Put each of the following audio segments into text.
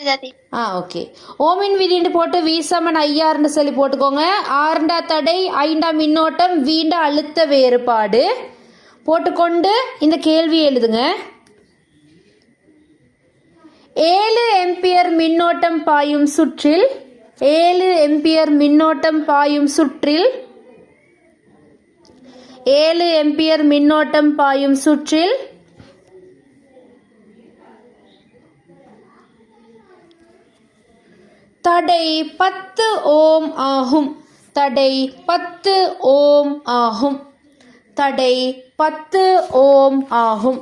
Okay. ஓமின் விதின்னு போட்டு V சமன் IRன்னு சொல்லி போட்டுக்கோங்க. ஆர்ண்டா தடை, ஐண்டா மின்னோட்டம், வீண்டா அழுத்த வேறுபாடு போட்டுக்கொண்டு இந்த கேள்வி எழுதுங்க. 7 ஆம்பியர் மின்னோட்டம் பாயும் சுற்றில் 7 ஆம்பியர் மின்னோட்டம் பாயும் சுற்றில் 7 ஆம்பியர் மின்னோட்டம் பாயும் சுற்றில் தடை 10 ஓம் ஆகும். தடை 10 ஓம் ஆகும். தடை 10 ஓம் ஆகும்.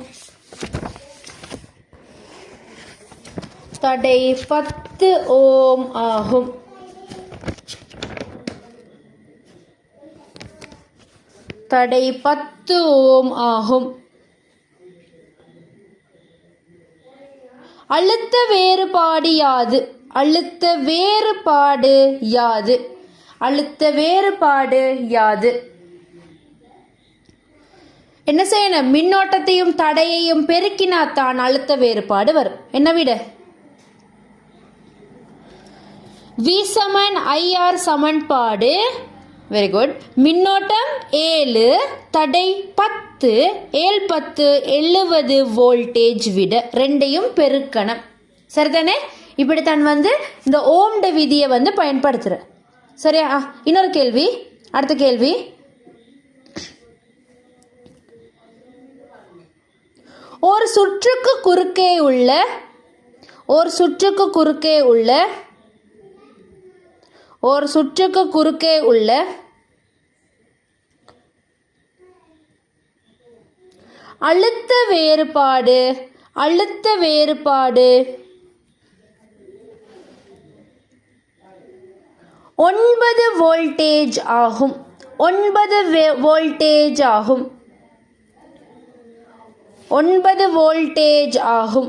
தடை 10 ஓம் ஆகும். தடை 10 ஓம் ஆகும். அழுத்த வேறுபாடு யாது? அழுத்த வேறுபாடு யாது? அழுத்த வேறுபாடு யாது? என்ன செய்யணும்? மின்னோட்டத்தையும் தடையையும் பெருக்கினாத்தான் அழுத்த வேறுபாடு வரும். என்ன விட? V சமன் IR சமன்பாடு. Very good. மின்னோட்டம் 7, தடை 10, 7 10 70 வோல்டேஜ் விட ரெண்டையும் பெருக்கணும். சரிதானே? இப்படித்தான் இந்த ஓம்ட விதியை பயன்படுத்துற. சரியா? இன்னொரு கேள்வி. அடுத்த கேள்வி. ஒரு சுற்றுக்கு குறுக்கே உள்ள ஒரு சுற்றுக்கு குறுக்கே உள்ள ஒரு சுற்றுக்கு குறுக்கே உள்ள அழுத்த வேறுபாடு அழுத்த வேறுபாடு 9 வோல்டேஜ் ஆகும். 9 வோல்டேஜ் ஆகும். 9 வோல்டேஜ் ஆகும்.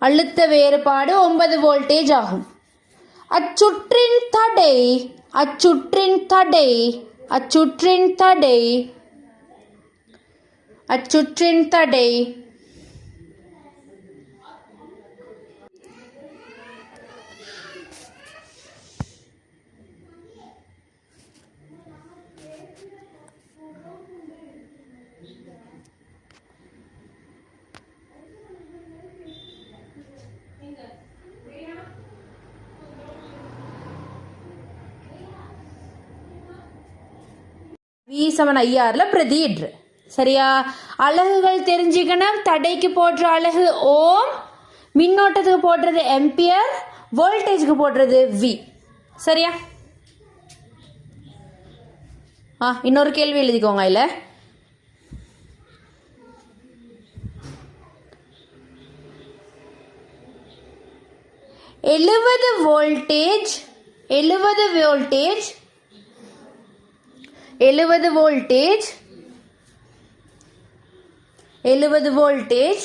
அழுத்த வேறுபாடு 9 வோல்டேஜ் ஆகும். அச்சுற்றின் தடை அச்சுற்றின் தடை அச்சுற்றின் தடை அச்சுற்றின் தடை V சமன் IRல பிரதியிடுற. சரியா? அலகுகள் தெரிஞ்சுக்கணும். தடைக்கு போடுற அலகு ஓம், மின்னோட்டத்துக்கு போடுறது ஆம்பியர், வோல்டேஜுக்கு போடுறது V. சரியா? இன்னொரு கேள்வி எழுதிக்கோங்க. இல்ல 70 வோல்டேஜ் 70 வோல்டேஜ் 70 வோல்டேஜ் 70 வோல்டேஜ்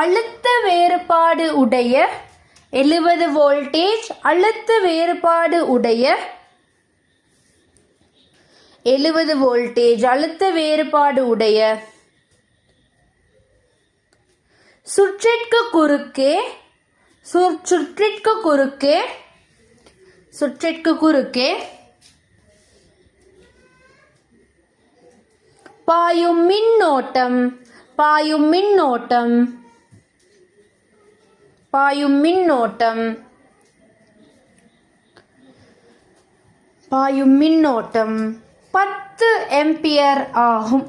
அழுத்த வேறுபாடு உடைய 70 வோல்டேஜ் அழுத்த வேறுபாடு உடைய 70 வோல்டேஜ் அழுத்த வேறுபாடு உடைய சுற்றிற்கு குறுக்கே சுற்றிற்கு குறுக்கே சுற்றிற்கு குறுக்கே பாயும் மின்னோட்டம் பாயும் மின்னோட்டம் பாயும் மின்னோட்டம் பாயும் மின்னோட்டம் 10 ஆம்பியர் ஆகும்.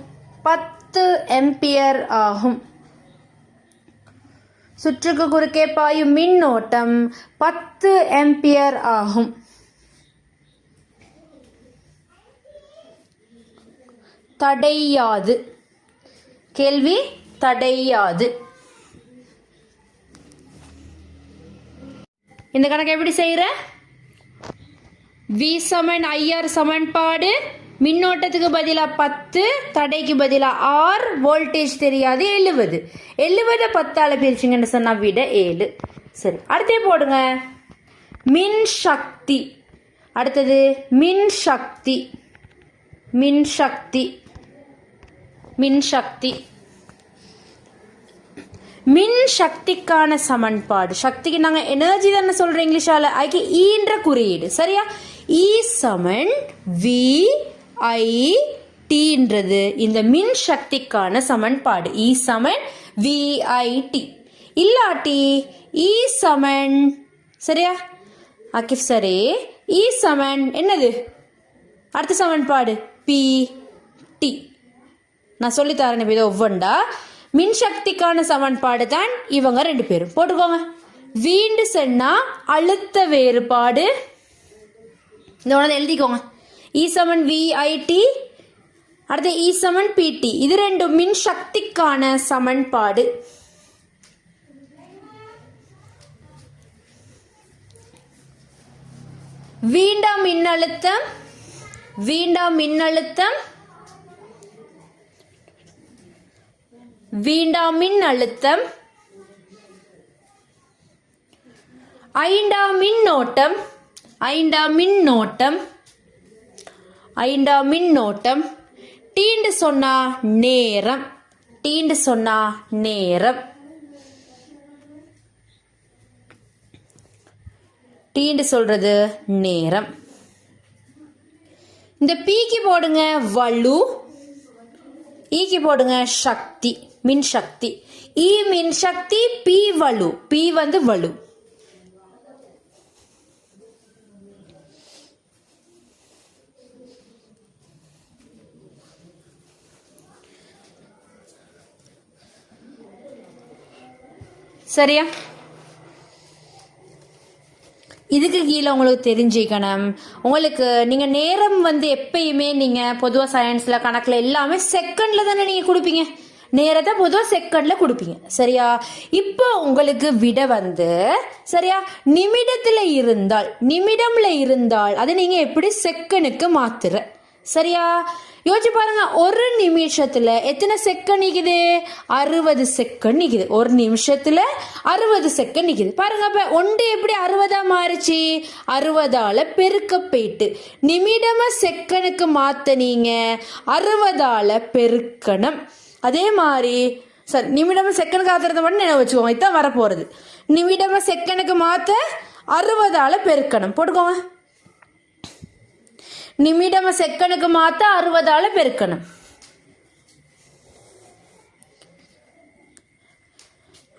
10 ஆம்பியர் ஆகும். சுற்றுக்கு குறுக்கே பாயும் மின்னோட்டம் 10 ஆம்பியர் ஆகும். தடையாது. கேள்வி தடையாது. இந்த கணக்கு எப்படி செய்யற? V சமன் IR சமன்பாடு. மின்னோட்டத்துக்கு பதிலாக 10, தடைக்கு பதிலாக R, வோல்டேஜ் தெரியாது 70. 70 10ஆல் பிரிச்சிங்கன்னு சொன்னால் விட 7. சரி, அடுத்தே போடுங்க. மின் சக்தி. அடுத்தது மின் சக்தி. மின் சக்தி மின்சக்தி. மின் சக்திக்கான சமன்பாடு. சக்திக்கு நாங்க எனர்ஜி தானே சொல்றோம் இங்கிலீஷால. அதுக்கு ஈன்ற குறியீடு சரியா. இ சமன் வி ஐ டீன்றது இந்த மின் சக்திக்கான சமன்பாடு. இ சமன் வி ஐ டி. இல்லாட்டி இ சமன் சரியா ஆக்கிப் சரி. இ சமன் என்னது அடுத்த சமன்பாடு பி டி. நான் சொல்லித்தரேன் இதை ஒவ்வொன்றா. மின்சக்திக்கான சமன்பாடு தான் இவங்க ரெண்டு பேரும் போட்டுக்கோங்க. வீண்டு சொன்னா அழுத்த வேறுபாடு. இந்த எழுதிக்கோங்க. இ சமன் வி ஐ டி அடுத்து இ சமன் பி டி. இது ரெண்டும் மின்சக்திக்கான சமன்பாடு. வீண்டா மின்னழுத்தம் வீண்டா மின்னழுத்தம் வீண்டா மின்னழுத்தம் ஐண்டா மின்னோட்டம் ஐண்டா மின்னோட்டம் ஐண்டா மின்னோட்டம். டீண்டு சொன்னா நேரம் டீண்டு சொன்னா நேரம் டீண்டு சொல்றது நேரம். இந்த பீக்கு போடுங்க வலு, ஈக்கு போடுங்க சக்தி மின் சக்தி. இ மின் சக்தி, பி வலு. பி வந்து வலு. சரியா. இதுக்கு கீழே உங்களுக்கு தெரிஞ்சுக்கணும். உங்களுக்கு நீங்கள் நேரம் வந்து எப்பயுமே நீங்கள் பொதுவாக சயின்ஸில் கணக்கில் எல்லாமே செகண்டில் தானே நீங்கள் கொடுப்பீங்க. நேரத்தை பொதுவாக செகண்டில் கொடுப்பீங்க சரியா. இப்போ உங்களுக்கு விட வந்து சரியா நிமிடத்தில் இருந்தால் அதை நீங்கள் எப்படி செகண்டுக்கு மாத்துற சரியா. யோசிச்சு பாருங்க. ஒரு நிமிஷத்துல எத்தனை செகண்ட் நிக்குது? 60 செகண்ட் நிக்குது. ஒரு நிமிஷத்துல 60 செகண்ட் நிக்குது பாருங்க. அப்ப ஒன்று எப்படி 60 மாறுச்சு? 60ஆல பெருக்க போயிட்டு நிமிடமா செகண்டுக்கு மாத்த நீங்க 60ஆல பெருக்கணும். அதே மாதிரி சரி நிமிடமா செகண்டுக்கு ஆத்துறத மட்டும் நினைவு வச்சுக்கோங்க. இதுதான் வரப்போறது. நிமிடமா செகண்டுக்கு மாத்த 60ஆல பெருக்கணும் போட்டுக்கோங்க. நிமிடம் செகண்டுக்கு மாத்த 60ஆல பெருக்கணும்.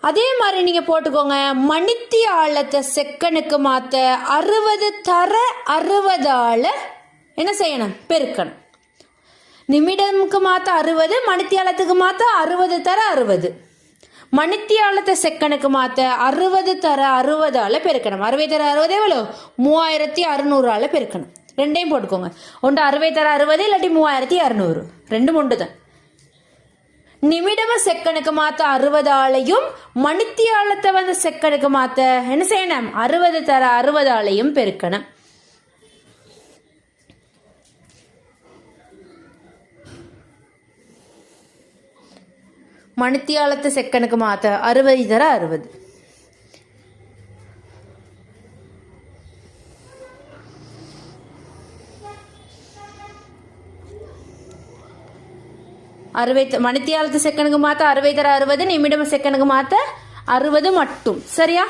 அதே மாதிரி நீங்க போட்டுக்கோங்க. மணித்தியாலத்தை செகண்டுக்கு மாத்த 60 தர 60ஆல என்ன செய்யணும்? பெருக்கணும். நிமிடமுக்கு மாத்த 60, மணித்தியாலத்துக்கு மாத்த 60 தர 60. மணித்தியாலத்தை செகண்டுக்கு மாத்த 60 தர 60ஆல பெருக்கணும். 60 தர 60 எவ்வளோ? 3600ஆல பெருக்கணும். ரெண்டையும் போட்டுக்கோங்க. ஒன்று 60 தர 60 இல்லாட்டி 3600 ரெண்டும் ஒன்று தான். நிமிடம செகண்டுக்கு மாத்த 60ஆலையும் மணித்தியாலத்தை வந்து செகண்டுக்கு மாத்த என்ன செய்யணும்? 60 தர 60ஆலையும் பெருக்கணும். மணித்தியாலத்தை செகண்டுக்கு மாத்த 60 தர 60. மணித்தியாலத்து செகண்டுக்கு மாத்த 60 தர 60, நிமிடம் செகண்டுக்கு மாத்த 60 மட்டும் சரியா.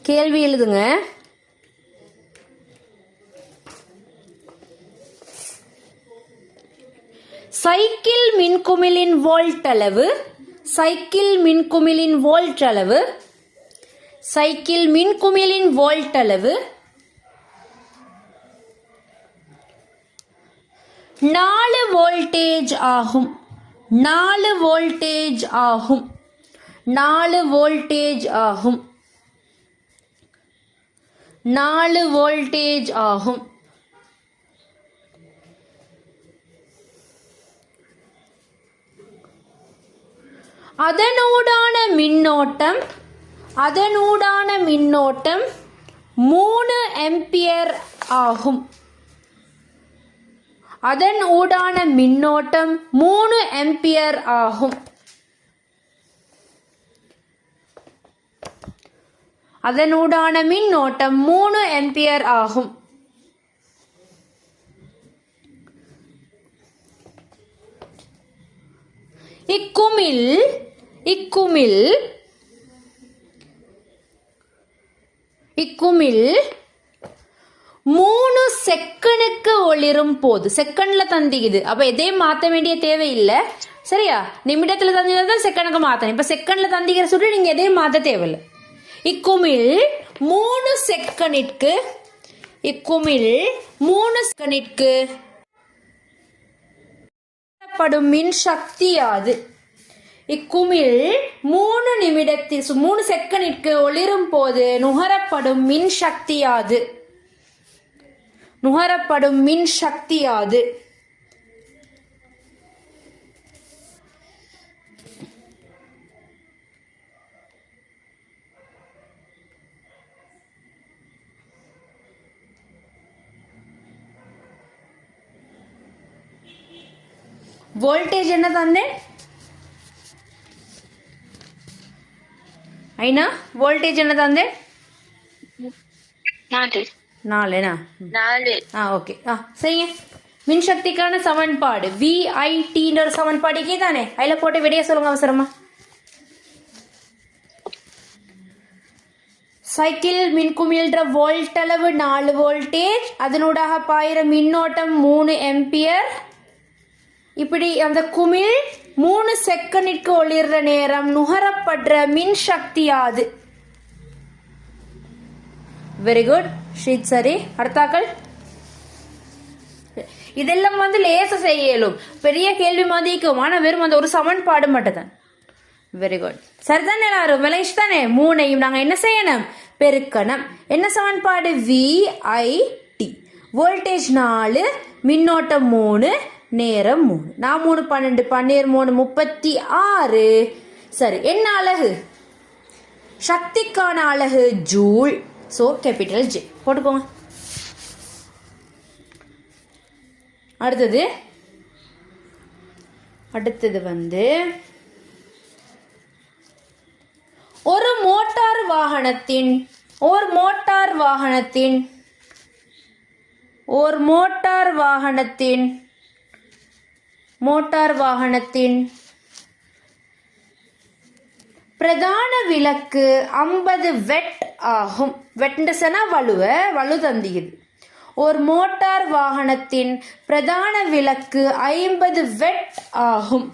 கேள்வி எழுதுங்க. சைக்கிள் மின்குமிழின் வோல்ட் அளவு சைக்கிள் மின்குமிழின் வோல்ட் அளவு சைக்கிள் மின்குமிழின் வோல்ட் அளவு 4 வோல்டேஜ் ஆகும். 4 வோல்டேஜ் ஆகும். 4 வோல்டேஜ் ஆகும். 4 வோல்டேஜ் ஆகும். அதனூடான மின்னோட்டம் 3 ஆம்பியர் ஆகும். அதன் ஊடான மின்னோட்டம் 3 ஆம்பியர் ஆகும். அதனூடான மின்னோட்டம் 3 ஆம்பியர் ஆகும். இக்குமிழ் 3 செகண்டுக்கு ஒளிரும் போது, செகண்ட்ல தந்திக்குது. அப்ப எதையும் மாற்ற வேண்டிய தேவையில்லை. சரியா? நிமிடத்துல தந்திதான் செகண்டுக்கு மாத்தணும். இப்ப செகண்ட்ல தந்திக்கிற சுட்டு நீங்க எதையும் மாற்ற தேவையில்லை. இக்குமிழ் 3 செகண்டிற்கு படும் மின் சக்தியாது. இக்குமிழ் 3 செகண்டிற்கு ஒளிரும் போது நுகரப்படும் மின் சக்தியாது. வோல்டேஜ் என்ன தந்தேன் ஐனா? வோல்டேஜ் என்ன தந்தேன்? 4. ஓகே. சரிங்க. மின்சக்திக்கான சமன்பாடு VIT ஒரு சமன்பாடு தானே, அதுல போட்டு விடைய சொல்லுங்க அவசரமா. சைக்கிள் மின்குமிழ்ற வோல்ட் அளவு 4 வோல்டேஜ், அதனூடாக பாயிர மின்னோட்டம் 3 ஆம்பியர். இப்படி அந்த குமிழ் 3 செகண்டிற்கு ஒளிர்ற நேரம் நுகரப்படுற மின் சக்தியாது. Very good ஸ்ரீத். சரி, அடுத்தாக்கள். இதெல்லாம் லேச செய்யலும், பெரிய கேள்வி மாதிரிக்கும். ஆனா வெறும் அந்த ஒரு சமன்பாடு மட்டும் தான். Very good. சரிதானே எல்லாரும்? விளைச்சு தானே? 3ஐயும் நாங்க என்ன செய்யணும்? பெருக்கணும். என்ன சமன்பாடு? VIT. வோல்டேஜ் 4, மின்னோட்டம் 3, நேரம் 3. 3 12 12 3 36. சரி, என்ன அலகு? சக்திக்கான அலகு ஜூல். சோ கேபிட்டல் J போட்டுக்கோங்க. அடுத்தது ஒரு மோட்டார் வாகனத்தின் பிரதான விளக்கு 50 வெட் ஆகும். வெட்னு சொன்னா வலு தந்திக்குது. ஒரு மோட்டார் வாகனத்தின் பிரதான விளக்கு 50 வெட் ஆகும்.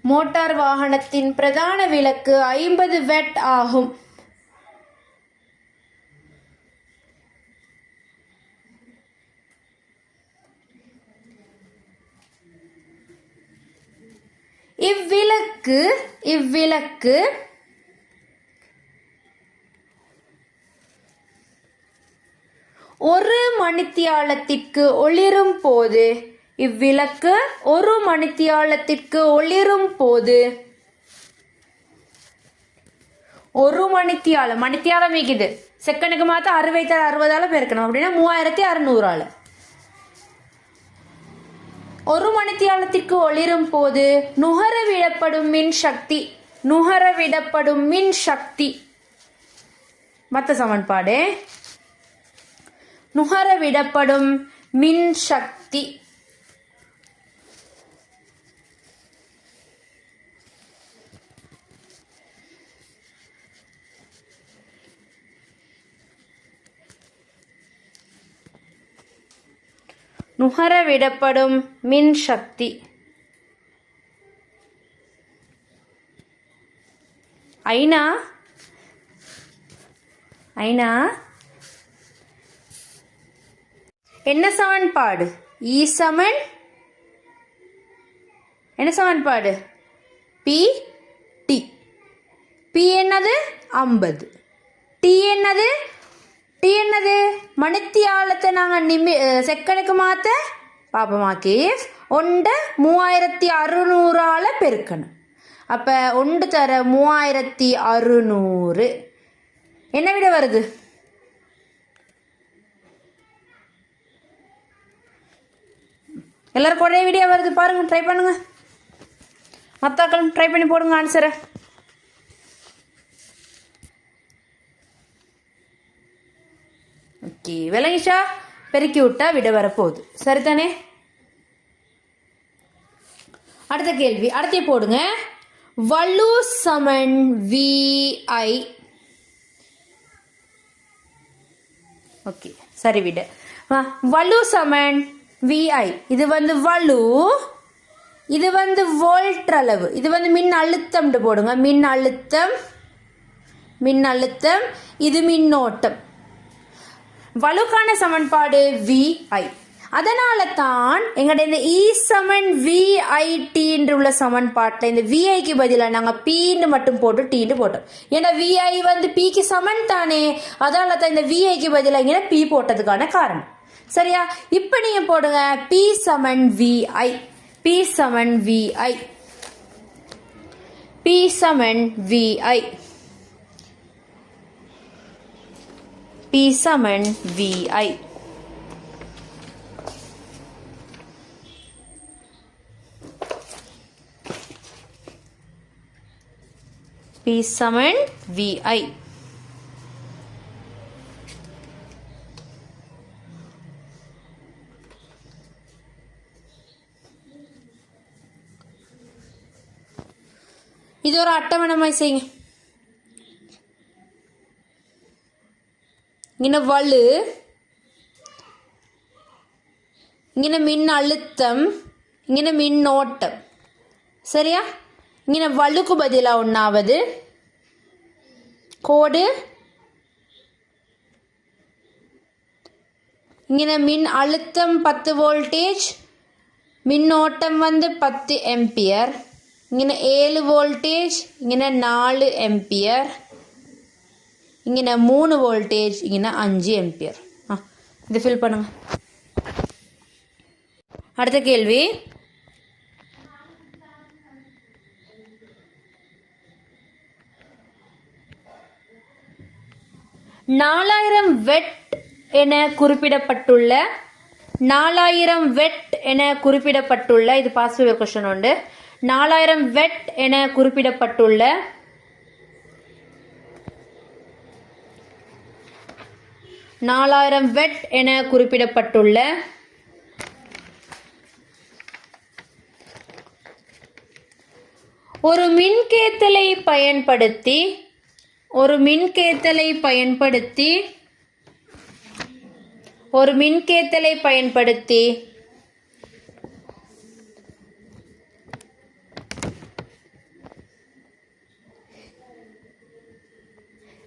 மோட்டார் வாகனத்தின் பிரதான விளக்கு 50 வெட் ஆகும். இவ்விளக்கு ஒரு மணித்தியாலத்திற்கு ஒளிரும் போது மணித்தியாலம் மிகுது. செகண்டுக்கு மாத்த 60 பெருக்கணும். அப்படின்னா 3600. ஒரு மணித்தியாலத்திற்கு ஒளிரும் போது நுகரவிடப்படும் மின் சக்தி. மற்ற சமன்பாடு நுகரவிடப்படும் மின் சக்தி. நுகரவிடப்படும் மின் சக்தி. ஐனா என்ன சமன்பாடு? என்ன சமன்பாடு? PT. P என்னது? 50. T என்னது? மணித்தியாலத்தை நாங்க செகண்டுக்கு மாத்த பாப்பமாக்கி 3600 பெருக்கணும். அப்ப 1 தர 3600 என்ன விட வருது? எல்லாரும் ஒரே வீடியோ வருது பாருங்க, ட்ரை பண்ணுங்க. மத்தாக்களும் ட்ரை பண்ணி போடுங்க ஆன்சரை. ஓகே விளங்கிச்சா? பெருக்கி விட்டா விட வரப்போகுது. சரிதானே? அடுத்த கேள்வி அடுத்தே போடுங்க. வலு சமன் VI. ஓகே சரி விட. வலு சமன் VI. இது வந்து வலு, இது வந்து வோல்ட் அளவு, இது வந்து மின் அழுத்தம் போடுங்க. மின் அழுத்தம், மின் அழுத்தம், இது மின்னோட்டம். வலுக்கான சமன்பாடு VI. அதனால தான் எங்கட இந்த E சமன் VIT உள்ள சமன்பாட்டில் இந்த VIக்கு பதிலாக நாங்கள் Pன்னு மட்டும் போட்டு Tன்னு போட்டோம். ஏன்னா VI வந்து Pக்கு சமன் தானே, அதனால தான் இந்த VIக்கு பதிலாக இங்கே P போட்டதுக்கான காரணம். சரியா? இப்போ நீங்க போடுங்க P சமன் VI. P சமன் VI. P சமன் VI. P சமன் VI. P சமன் VI. இது ஒரு அட்டவணமாய் செய்யுங்க. இங்கே வலு, இங்கே மின் அழுத்தம், இங்கே மின்னோட்டம். சரியா? இங்கே வலுக்கு பதிலாக ஒன்றாவது கோடு, இங்கே மின் அழுத்தம் 10 வோல்டேஜ், மின்னோட்டம் வந்து 10 ஆம்பியர், இங்கே 7 வோல்டேஜ், இங்கே 4 ஆம்பியர், இங்கே 3 வோல்டேஜ், இங்கே 5 ஆம்பியர். இது ஃபில் பண்ணுங்க. அடுத்த கேள்வி. நாலாயிரம் வெட் என குறிப்பிடப்பட்டுள்ள 4000 வெட் என குறிப்பிடப்பட்டுள்ள இது பாசிட்டிவ் கொஸ்டின் உண்டு. 4000 வெட் என குறிப்பிடப்பட்டுள்ள 4000 வெட் என குறிப்பிடப்பட்டுள்ள ஒரு மின்கேத்தலை பயன்படுத்தி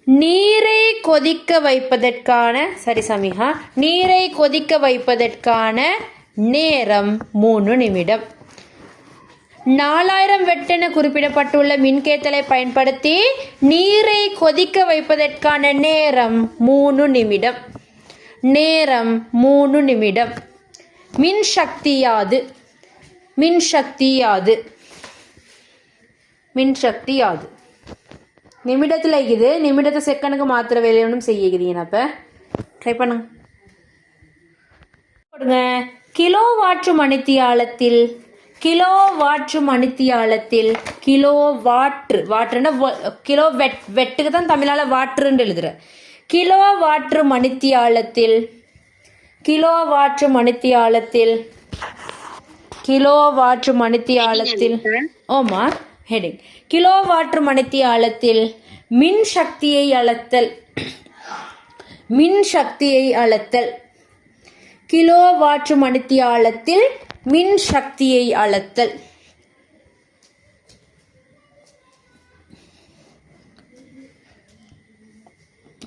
நீரை கொதிக்க வைப்பதற்கான நேரம் 3 நிமிடம். 4000 வெட் என குறிப்பிடப்பட்டுள்ள மின்கேத்தலை பயன்படுத்தி நீரை கொதிக்க வைப்பதற்கான நேரம் 3 நிமிடம். மின்சக்தியாது நிமிடத்தில் இருக்குது. நிமிடத்தை செகண்டுக்கு மாத்திர வேலையும் செய்யுகிறீங்க. அப்ப ட்ரை பண்ணுங்க. கிலோ வாட்டு மணித்தியாலத்தில் கிலோ வாட்டுன்னா கிலோ வெட்டுக்கு தான் தமிழால வாட்டுன்னு எழுதுற. கிலோ வாட்டு மணித்தியாலத்தில் ஓமா ஹெடிங். கிலோ வாட்டு மணித்தியாலத்தில் மின் சக்தியை அளத்தல். கிலோ வாட்டு மணித்தியாலத்தில் மின் சக்தியை அளத்தல்.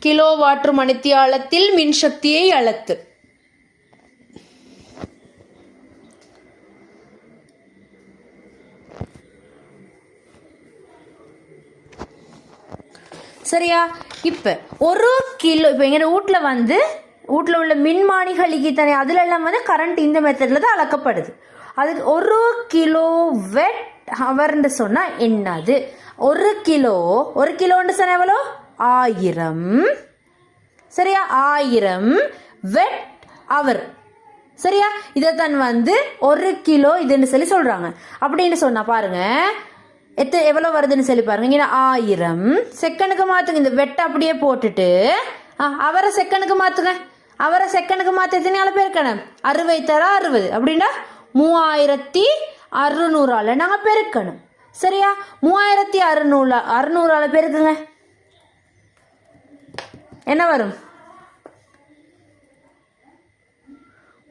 கிலோ வாட்டு மணித்தியாலத்தில் மின் சக்தியை அளத்து. சரியா? இப்ப 1 கிலோ, இப்ப எங்க வீட்டில் உள்ள மின்மானிகளுக்கு தானே அதுல எல்லாம் வந்து கரண்ட் இந்த மெத்தட்ல தான் அளக்கப்படுது. அதுக்கு 1 கிலோ வெட் ஹவர்ன்னு சொன்னா என்னது? 1 கிலோன்னு சொன்ன எவ்வளோ? 1000. சரியா? 1000 வெட் ஹவர். சரியா? இதைத்தான் வந்து 1 கிலோ இதுன்னு சொல்றாங்க. அப்படின்னு சொன்னா பாருங்க எவ்வளவு வருதுன்னு சொல்லி பாருங்க. இங்க 1000 செகண்டுக்கு மாத்துங்க. இந்த வெட்ட அப்படியே போட்டுட்டு அவரை செகண்டுக்கு மாத்துங்க. அவரை செகண்டுக்கு மாற்ற எத்தனையால பெருக்கணும் 60 தர 60 அப்படின்னா 3600 நாங்கள் பெருக்கணும். சரியா 3600 பெருக்குங்க என்ன வரும்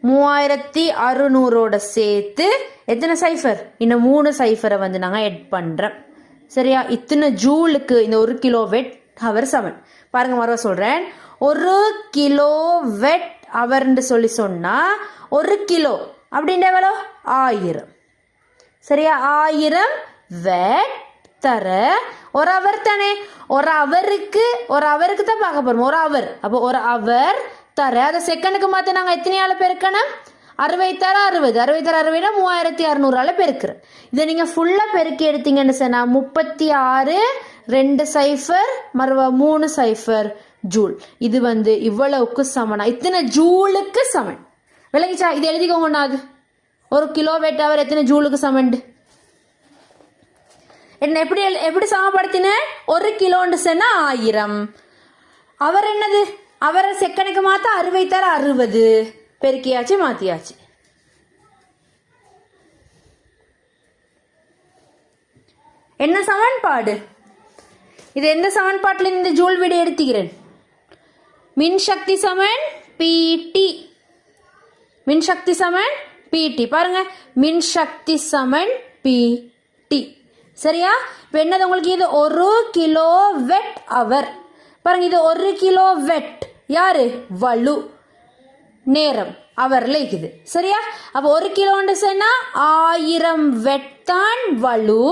3600 சேர்த்து எத்தனை சைஃபர் இன்னும் 3 சைஃபரை வந்து நாங்கள் எட் பண்ணுறோம். சரியா இத்தனை ஜூலுக்கு இந்த 1 கிலோவாட் ஹவர் சமன். பாருங்க மறுவ சொல்கிறேன் 1 கிலோவாட் ஹவர்ன்னு சொல்லி சொன்னால் 1 கிலோ அப்படின்ற எவ்வளோ 1000. சரியா 1000 வாட் தர ஒரு அவர் தானே ஒரு அவருக்கு தான் பார்க்க போகிறோம் ஒரு அவர். அப்போ ஒரு அவர் தர அதை செகண்டுக்கு மாற்ற நாங்கள் எத்தனையால பெருக்கணும் 60 தர 60 3600 பெருக்கிறேன். இதை நீங்கள் ஃபுல்லாக பெருக்கி எடுத்தீங்கன்னு சொன்னால் 36 2 சைஃபர் மறுவா 3 சைஃபர் ஜூல். இது வந்து இவ்வளவுக்கு சமனா இத்தனை ஜூலுக்கு சமன். விளங்கிச்சா இது எழுதிக்கோங்க. அது 1 கிலோவாட் ஹவர் எத்தனை ஜூலுக்கு சமன் என்ன எப்படி சமப்படுத்தினேன் 1 கிலோன்னு சொன்னா 1000 அவர் என்னது அவரை செகண்டுக்கு மாற்ற 60 தர 60 பெருக்கியாச்சு மாத்தியாச்சு. என்ன சமன்பாடு இது எந்த சமன்பாட்டில் இந்த ஜூல் வீடு எடுத்துக்கிறேன் மின்சக்தி சமன் பிடி மின்சக்தி சமன் பிடி. பாருங்க மின்சக்தி சமன் பிடி. சரியா இப்போ என்னது உங்களுக்கு இது 1 கிலோவாட் ஹவர். பாருங்க இது 1 கிலோவாட் யாரு வலு நேரம் அவர்ல இருக்குது. சரியா அப்போ 1 கிலோன்னு சொன்னா 1000 வாட் தான் வலு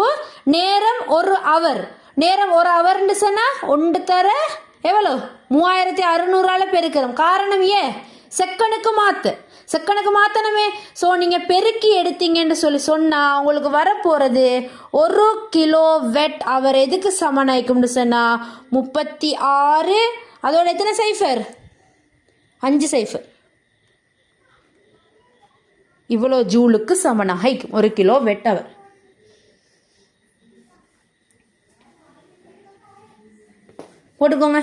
நேரம் 1 அவர் நேரம் 1 அவர்ன்னு சொன்னா 1 தர எவ்வளோ 3600 பெருக்கிறோம். காரணம் ஏன் செகண்டுக்கு மாற்றணுமே. ஸோ நீங்கள் பெருக்கி எடுத்தீங்கன்னு சொல்லி சொன்னால் உங்களுக்கு வரப்போகிறது 1 கிலோவாட் அவர் எதுக்கு சமனாய்க்கும்னு சொன்னால் 36 அதோட எத்தனை சைஃபர் 5 சைஃபர் இவ்வளோ ஜூலுக்கு சமனாக 1 கிலோவாட் அவர். போட்டுக்கோங்க.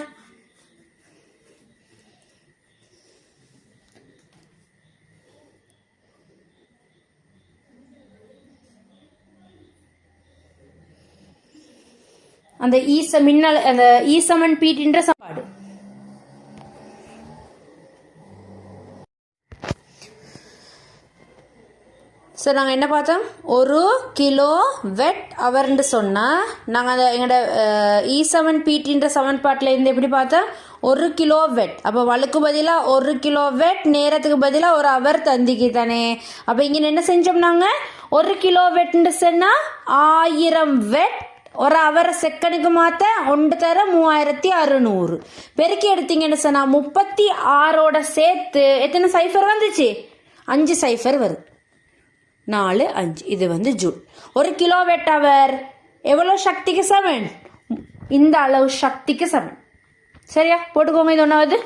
அந்த மின்னல் அந்த ஈசமன் பீட்டின்ற சமன்பாடு. சார் நாங்கள் என்ன பார்த்தோம் 1 கிலோவாட் ஹவர்ன்னு சொன்னால் நாங்கள் அந்த எங்களோட ஈசமன் பீட்டின்ற சமன்பாட்டில் இருந்து எப்படி பார்த்தோம் 1 கிலோவாட். அப்போ வலுக்கு பதிலாக 1 கிலோவாட் நேரத்துக்கு பதிலாக 1 அவர் தந்திக்கு தானே. அப்போ இங்கே என்ன செஞ்சோம் நாங்கள் 1 கிலோவாட்ன்னு சொன்னால் 1000 வாட் 1 அவரை செகண்டுக்கு மாற்ற 1 தர 3600 பெருக்கி எடுத்தீங்கன்னு சொன்னால் 36 சேர்த்து எத்தனை சைஃபர் வந்துச்சு 5 சைஃபர் வருது 4 5 இது வந்து ஜூல். 1 கிலோவாட் ஹவர் எவ்வளோ சக்திக்கு சமன் இந்த அளவு சக்திக்கு சமன். சரியா போட்டுக்கோங்க. இது ஒன்றாவது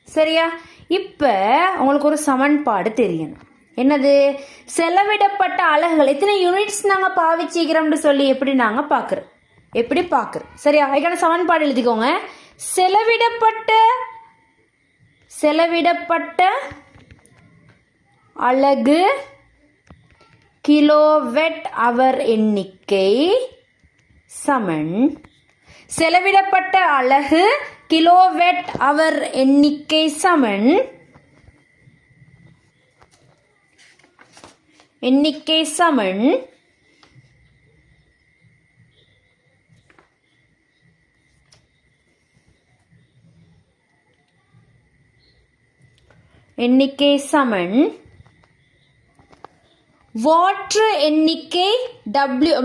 சரியா இப்போ உங்களுக்கு ஒரு சமன்பாடு தெரியணும். என்னது செலவிடப்பட்ட அலகுகள் எத்தனை யூனிட்ஸ் நாங்கள் பாவிச்சிக்கிறோம்னு சொல்லி எப்படி நாங்கள் பார்க்குறோம். சரியா அதுக்கான சமன்பாடு எழுதிக்கோங்க. செலவிடப்பட்ட அலகு கிலோவாட் ஹவர் எண்ணிக்கை சமன் செலவிடப்பட்ட அலகு கிலோவாட் ஹவர் எண்ணிக்கை சமன் வாட்ரு எண்ணிக்கை டபிள்யூ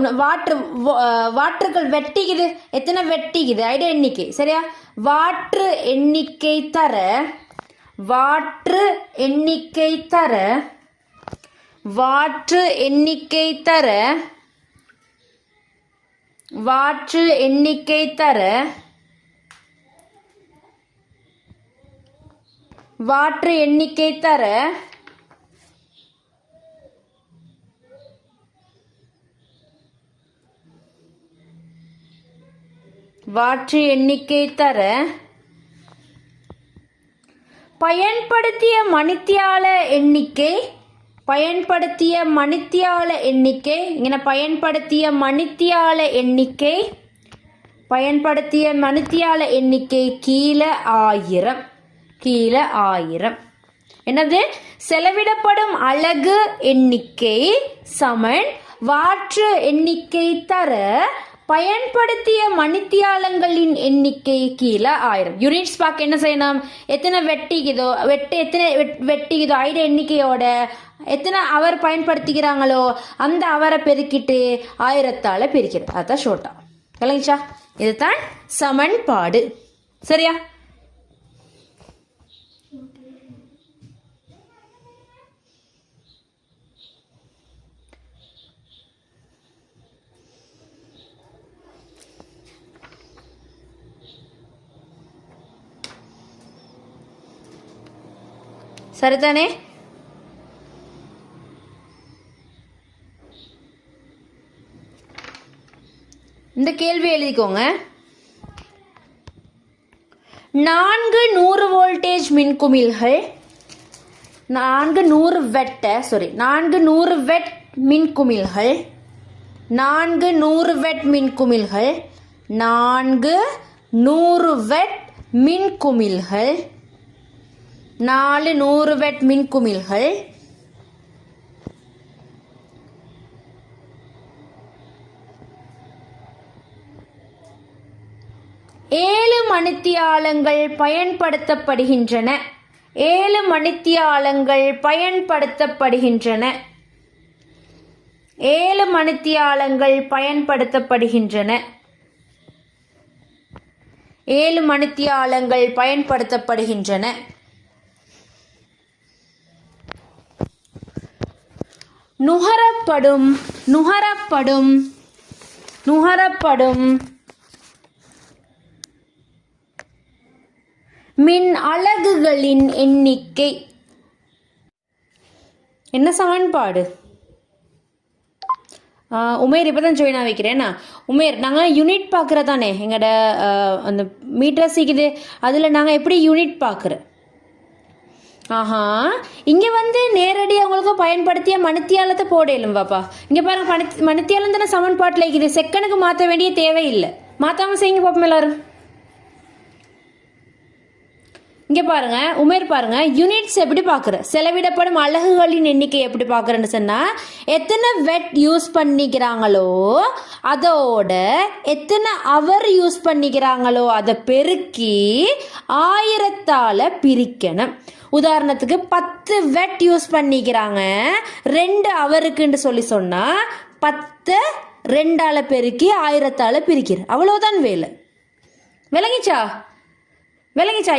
வாட்டர்கள் வெட்டிக்குது எத்தனை வெட்டிக்குது ஐடியா எண்ணிக்கை. சரியா வாட்ரு எண்ணிக்கை தர வாற்று எண்ணிக்கை தர வாற்று எண்ணிக்கை தர வாற்று எண்ணிக்கை தர வாற்று எண்ணிக்கை தர வாற்று எண்ணிக்கை தர பயன்படுத்திய மணித்தியால எண்ணிக்கை பயன்படுத்திய மணித்தியால எண்ணிக்கை இங்கே பயன்படுத்திய மணித்தியால எண்ணிக்கை பயன்படுத்திய மணித்தியால எண்ணிக்கை கீழே 1000 கீழே 1000 என்னது செலவிடப்படும் அலகு எண்ணிக்கை சமன் வாற்று எண்ணிக்கை தர பயன்படுத்திய மணித்தியாலங்களின் எண்ணிக்கை கீழே 1000 யூனிட்ஸ் பார்க்க என்ன செய்யணும் எத்தனை வெட்டிக்குதோ எத்தனை வெட்டிக்குதோ 1000 எண்ணிக்கையோட எத்தனை அவர் பயன்படுத்திக்கிறாங்களோ அந்த அவரை பெருக்கிட்டு 1000ஆல பிரிக்கிறது அதான் ஷோர்ட்டா விளங்கிச்சா இதுதான் சமன்பாடு சரியா சரிதானே இந்த கேள்வி எழுதிக்கோங்க 4 100 வோல்டேஜ் மின்குமிழ்கள் 4 100 வெட் மின்குமிழ்கள் 4 100 வெட் மின்குமிழ்கள் 4 100 வெட் மின்குமிழ்கள் 4 100 வெட் மின்குமிழ்கள் ஏழு மணித்தியாலங்கள் பயன்படுத்தப்படுகின்றன 7 மணித்தியாலங்கள் பயன்படுத்தப்படுகின்றன 7 மணித்தியாலங்கள் பயன்படுத்தப்படுகின்றன 7 மணித்தியாலங்கள் பயன்படுத்தப்படுகின்றன நுகரப்படும் மின் அலகுகளின் எண்ணிக்கை என்ன சமன்பாடு உமேர் இப்போ தான் ஜாயின் வைக்கிறேன்னா உமேர் நாங்கள் யூனிட் பார்க்குறதானே எங்களோட அந்த மீட்டர் சீக்குது அதில் நாங்கள் எப்படி யூனிட் பார்க்குறோம் ஆஹா இங்கே வந்து நேரடியாக உங்களுக்கு பயன்படுத்திய மணித்தியாலத்தை போடலும் பாப்பா இங்கே பாருங்க மணித்தியாலம் தானே சமன்பாட்டில் இருக்குது செகண்டுக்கு மாற்ற வேண்டிய தேவையில்லை மாற்றாமல் செய்யுங்க பாப்போம் எல்லாரும் இங்கே பாருங்க உமேர் பாருங்க யூனிட்ஸ் எப்படி பார்க்குற செலவிடப்படும் அலகுகளின் எண்ணிக்கை எப்படி பார்க்குறேன்னு சொன்னால் எத்தனை வெட் யூஸ் பண்ணிக்கிறாங்களோ அதோட எத்தனை அவர் யூஸ் பண்ணிக்கிறாங்களோ அதை பெருக்கி 1000ஆல பிரிக்கணும் உதாரணத்துக்கு 10 வெட் யூஸ் பண்ணிக்கிறாங்க 2 அவருக்குன்னு சொல்லி சொன்னால் 10 2ஆல பெருக்கி 1000ஆல பிரிக்கிறேன் அவ்வளோதான் வேலை விளங்கிச்சா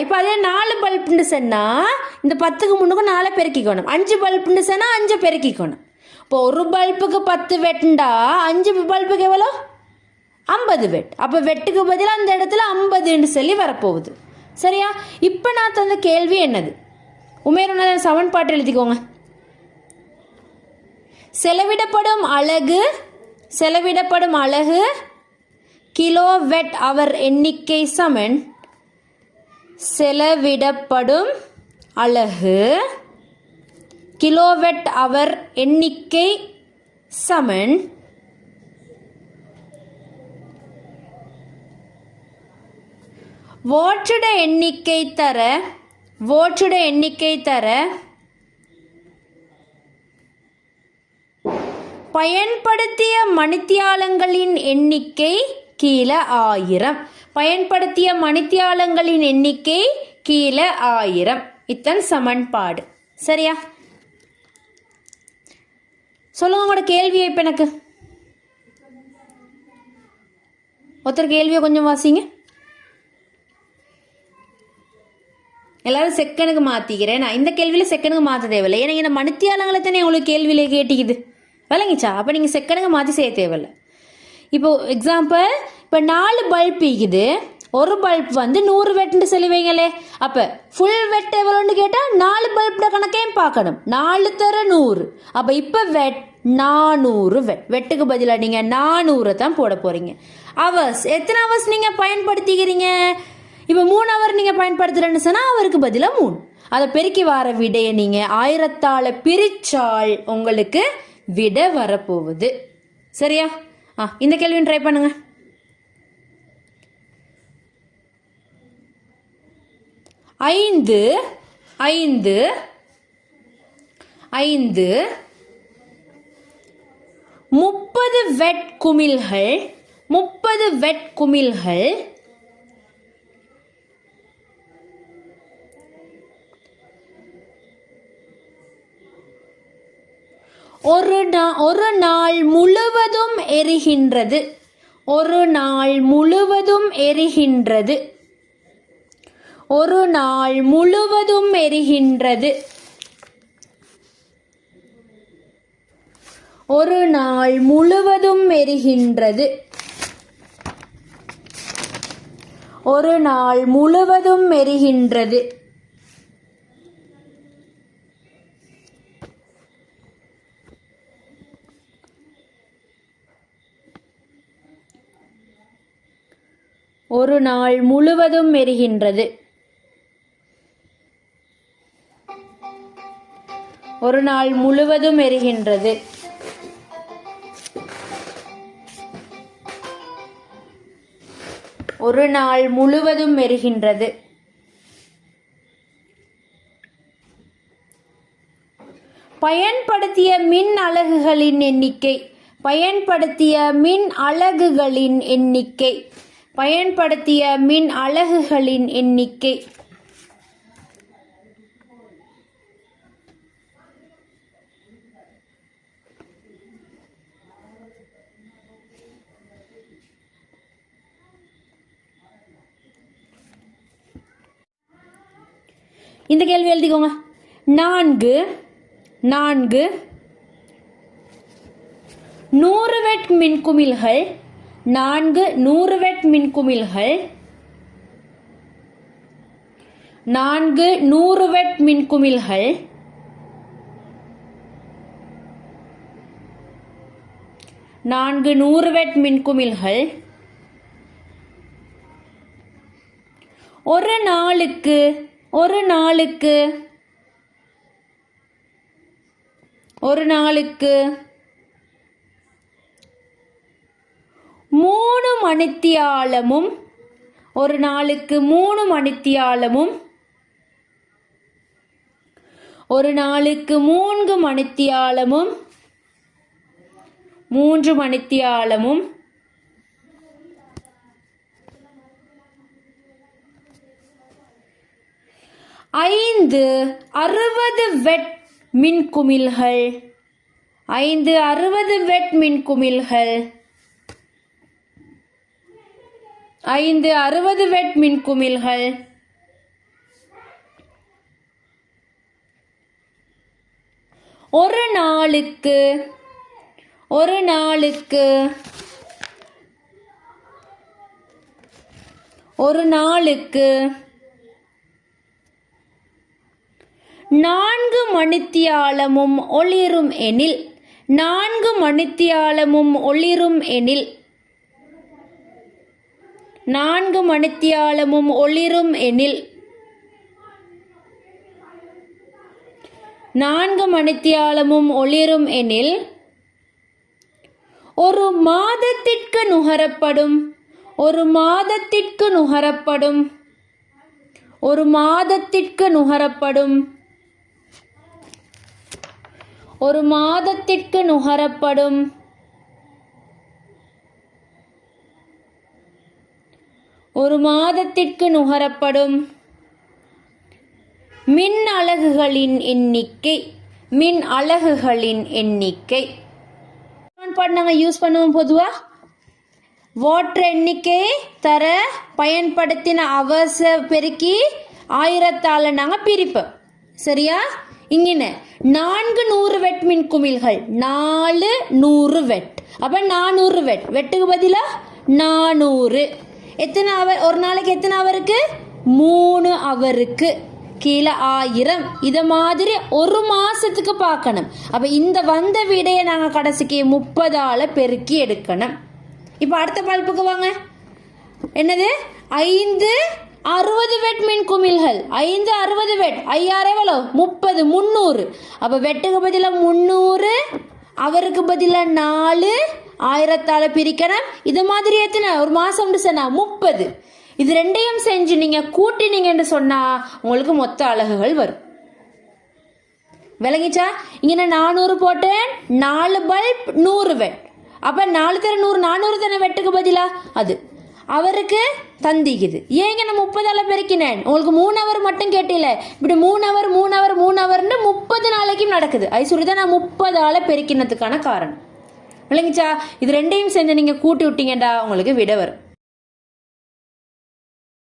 இப்போ அதே 4 பல்புன்னு சொன்னால் இந்த 10க்கு முன்னுக்கு 4 பெருக்கிக்கணும் 5 பல்புன்னு சொன்னால் 5 பெருக்கிக்கணும் இப்போ ஒரு பல்புக்கு 10 வெட்டுண்டா 5 பல்புக்கு எவ்வளோ 50 வெட் அப்போ வெட்டுக்கு பதிலாக அந்த இடத்துல 50ன்னு சொல்லி வரப்போகுது சரியா இப்போ நான் தந்த கேள்வி என்னது உமேர் ஒன்று சமன்பாட்டு எழுதிக்கோங்க செலவிடப்படும் அலகு கிலோவெட் அவர் எண்ணிக்கை சமன் செலவிடப்படும் அலகு கிலோவெட் அவர் எண்ணிக்கை சமன் வாட்டுட எண்ணிக்கை தர பயன்படுத்திய மணித்தியாலங்களின் எண்ணிக்கை கீழே 1000 பயன்படுத்திய மணித்தியாலங்களின் எண்ணிக்கை கீழே 1000 இத்தன் சமன்பாடு சரியா சொல்லுங்க உங்களோட கேள்வியை இப்போ எனக்கு ஒருத்தர் கேள்வியை கொஞ்சம் வாசிங்க எல்லாரும் செகண்டுக்கு மாற்றிக்கிறேன். நான் இந்த கேள்வியில் செகண்டுக்கு மாற்ற தேவையில்லை. ஏன்னா இந்த மணித்தியாலங்களை தானே உங்களுக்கு கேள்வியிலே கேட்டிக்குது விளங்கிச்சா. அப்போ நீங்கள் செகண்டுக்கு மாற்றி செய்ய தேவையில்லை. இப்போ எக்ஸாம்பிள், இப்போ 4 பல்ப் இருக்குது. ஒரு பல்ப் வந்து 100 வெட்டுன்னு சொல்லுவீங்களே. அப்போ ஃபுல் வெட் எவ்வளோன்னு கேட்டால் 4 பல்போட கணக்கையும் பார்க்கணும். 4 தர 100. அப்போ இப்போ வெட் 400 வெட்டுக்கு பதிலாக நீங்கள் 400 தான் போட போகிறீங்க. அவர்ஸ் எத்தனை அவர்ஸ் நீங்கள் பயன்படுத்திக்கிறீங்க? இப்போ 3 ஹவர் நீங்கள் பயன்படுத்துகிறேன்னு சொன்னால் அவருக்கு பதிலாக 3. அதை பெருக்கி வர விடையை நீங்கள் 1000ஆல் பிரிச்சால் உங்களுக்கு விடை வரப்போகுது. சரியா? இந்த கேள்வியும் ட்ரை பண்ணுங்க. 5 5 5 30 வெட் குமிழ்கள் 30 வெட் குமிழ்கள் ஒரு நாள் முழுவதும் எரிகின்றது. ஒரு நாள் முழுவதும் எரிகின்றது. ஒரு நாள் முழுவதும் எரிகின்றது. ஒரு நாள் முழுவதும் எரிகின்றது. ஒரு நாள் முழுவதும் எரிகின்றது. ஒரு நாள் முழுவதும் எரிகின்றது. ஒரு நாள் முழுவதும் எரிகின்றது. ஒரு நாள் முழுவதும் எரிகின்றது. பயன்படுத்திய மின் அலகுகளின் எண்ணிக்கை. பயன்படுத்திய மின் அலகுகளின் எண்ணிக்கை. பயன்படுத்திய மின் அலகுகளின் எண்ணிக்கை. இந்த கேள்வி எழுதிக்கோங்க. 4 100 வெட் மின்குமிழ்கள். 4 100 வெட் மின்குமிழ்கள். 4 100 வெட் மின்குமிழ்கள். 4 100 வெட் மின்குமிழ்கள். ஒரு நாளுக்கு 3 மணித்தியாலமும். ஒரு நாளுக்கு 3 மணித்தியாலமும். ஒரு நாளுக்கு 3 மணித்தியாலமும். 3 மணித்தியாலமும். 5 60 வெட் மின்குமிழ்கள். 5 60 வெட் மின்குமிழ்கள். 5 60 வெட் மின்குமிழ்கள். ஒரு நாளுக்கு 4 மணித்தியாலமும் ஒளிரும் எனில். 4 மணித்தியாலமும் ஒளிரும் எனில். 4 மணித்தியாலமும் ஒளிரும் எனில். 4 மணித்தியாலமும் ஒளிரும் எனில் ஒரு மாதத்திற்கு நுகரப்படும். ஒரு மாதத்திற்கு நுகரப்படும். ஒரு மாதத்திற்கு நுகரப்படும். ஒரு மாதத்திற்கு நுகரப்படும். ஒரு மாதத்திற்கு நுகரப்படும் மின் அலகுகளின் எண்ணிக்கை. மின் அலகுகளின் எண்ணிக்கை நாங்கள் யூஸ் பண்ணுவோம். பொதுவாக வாட்டர் எண்ணிக்கை தர பயன்படுத்தின அவர்ஸை பெருக்கி 1000ஆல நாங்க பிரிப்போம். சரியா? இங்கின 4 100 வெட் மின் குமிழ்கள், 4 100 வெட். அப்ப 400 வெட். வெட்டுக்கு பதிலா 400. எத்தனை அவர்? ஒரு நாளைக்கு எத்தனை அவருக்கு? 3 அவருக்கு. கீழே 1000. இத மாதிரி ஒரு மாசத்துக்கு பார்க்கணும். அப்ப இந்த வந்த விடையை நாங்க கடைசிக்கு 30ஆல பெருக்கி எடுக்கணும். இப்ப அடுத்த பல்புக்கு வாங்க. என்னது? 5 60 வெட் மின் குமிழ்கள். 5 60 வெட். 5000 எவ்வளவு? 30 300. அப்ப வெட்டுக்கு பதிலா 300, அவருக்கு பதிலா 4, 1000ஆல பிரிக்கணும். இது மாதிரி எத்தனை ஒரு மாசம் சொன்னா 30. இது ரெண்டையும் செஞ்சு நீங்க கூட்டினீங்கன்னு சொன்னா உங்களுக்கு மொத்த அலகுகள் வரும். விளங்கிச்சா? இங்க 400 போட்டேன், 4 பல்ப் 100 வெட். அப்ப 4 தர 100, 400 தானே வெட்டுக்கு பதிலா. அது அவருக்கு தந்திக்குது. ஏங்க நான் 30ஆல பெருக்கினேன். உங்களுக்கு 3 அவர் மட்டும் கேட்டில. இப்படி 3 அவர் 3 அவர் 3 அவர்னு 30 நாளைக்கும் நடக்குது. ஐசுரிதான் நான் 30ஆல பெருக்கினதுக்கான காரணம். விளங்கிச்சா? இது ரெண்டையும் சேர்ந்து நீங்க கூட்டி விட்டீங்கடா உங்களுக்கு விட வரும்.